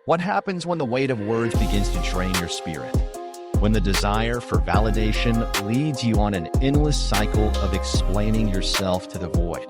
What happens when the weight of words begins to drain your spirit? When the desire for validation leads you on an endless cycle of explaining yourself to the void.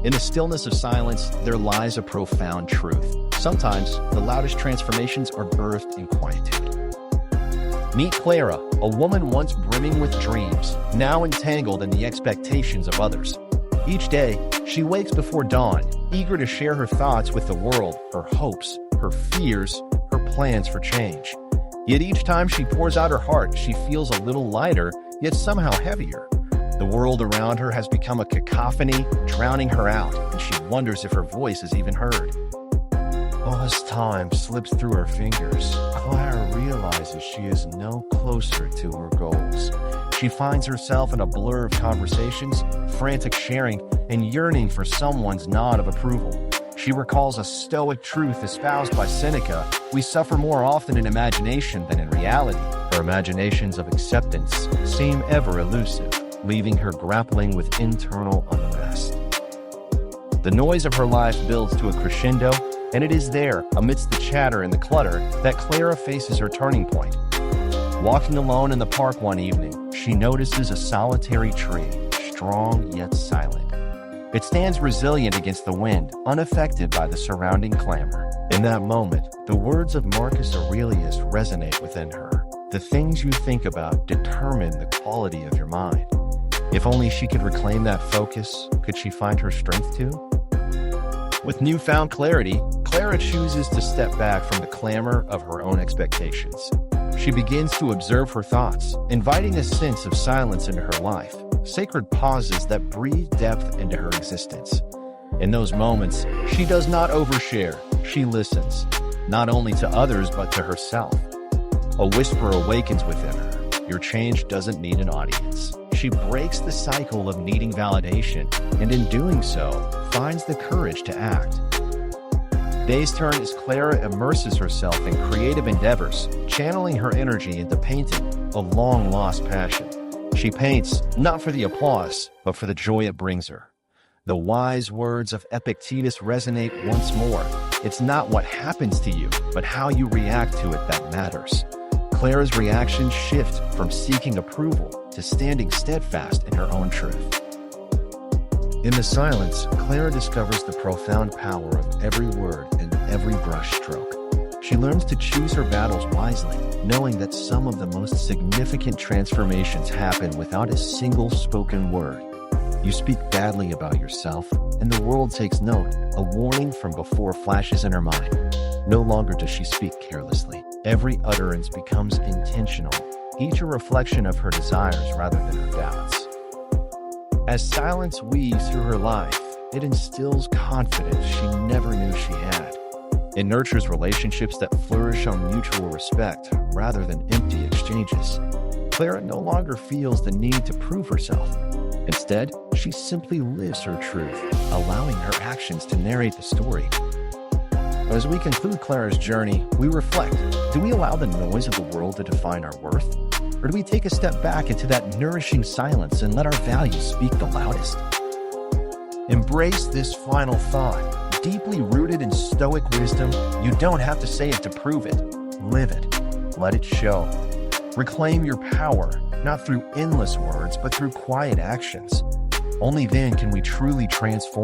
In the stillness of silence, there lies a profound truth. Sometimes, the loudest transformations are birthed in quietude. Meet Clara, a woman once brimming with dreams, now entangled in the expectations of others. Each day, she wakes before dawn, eager to share her thoughts with the world, her hopes, her fears, her plans for change. Yet each time she pours out her heart, she feels a little lighter, yet somehow heavier. The world around her has become a cacophony, drowning her out, and she wonders if her voice is even heard. As time slips through her fingers, Clara realizes she is no closer to her goals. She finds herself in a blur of conversations, frantic sharing, and yearning for someone's nod of approval. She recalls a stoic truth espoused by Seneca: we suffer more often in imagination than in reality. Her imaginations of acceptance seem ever elusive, leaving her grappling with internal unrest. The noise of her life builds to a crescendo, and it is there, amidst the chatter and the clutter, that Clara faces her turning point. Walking alone in the park one evening, she notices a solitary tree, strong yet silent. It stands resilient against the wind, unaffected by the surrounding clamor. In that moment, the words of Marcus Aurelius resonate within her. The things you think about determine the quality of your mind. If only she could reclaim that focus, could she find her strength too? With newfound clarity, Clara chooses to step back from the clamor of her own expectations. She begins to observe her thoughts, inviting a sense of silence into her life, sacred pauses that breathe depth into her existence. In those moments, she does not overshare, she listens, not only to others but to herself. A whisper awakens within her. Your change doesn't need an audience. She breaks the cycle of needing validation, and in doing so, finds the courage to act. Days turn as Clara immerses herself in creative endeavors, channeling her energy into painting, a long-lost passion. She paints, not for the applause, but for the joy it brings her. The wise words of Epictetus resonate once more. It's not what happens to you, but how you react to it that matters. Clara's reactions shift from seeking approval to standing steadfast in her own truth. In the silence, Clara discovers the profound power of every word and every brushstroke. She learns to choose her battles wisely, knowing that some of the most significant transformations happen without a single spoken word. You speak badly about yourself, and the world takes note, a warning from before flashes in her mind. No longer does she speak carelessly. Every utterance becomes intentional, each a reflection of her desires rather than her doubts. As silence weaves through her life, it instills confidence she never knew she had. It nurtures relationships that flourish on mutual respect rather than empty exchanges. Clara no longer feels the need to prove herself. Instead, she simply lives her truth, allowing her actions to narrate the story. As we conclude Clara's journey, we reflect. Do we allow the noise of the world to define our worth? Or do we take a step back into that nourishing silence and let our values speak the loudest? Embrace this final thought. Deeply rooted in Stoic wisdom, you don't have to say it to prove it. Live it. Let it show. Reclaim your power, not through endless words, but through quiet actions. Only then can we truly transform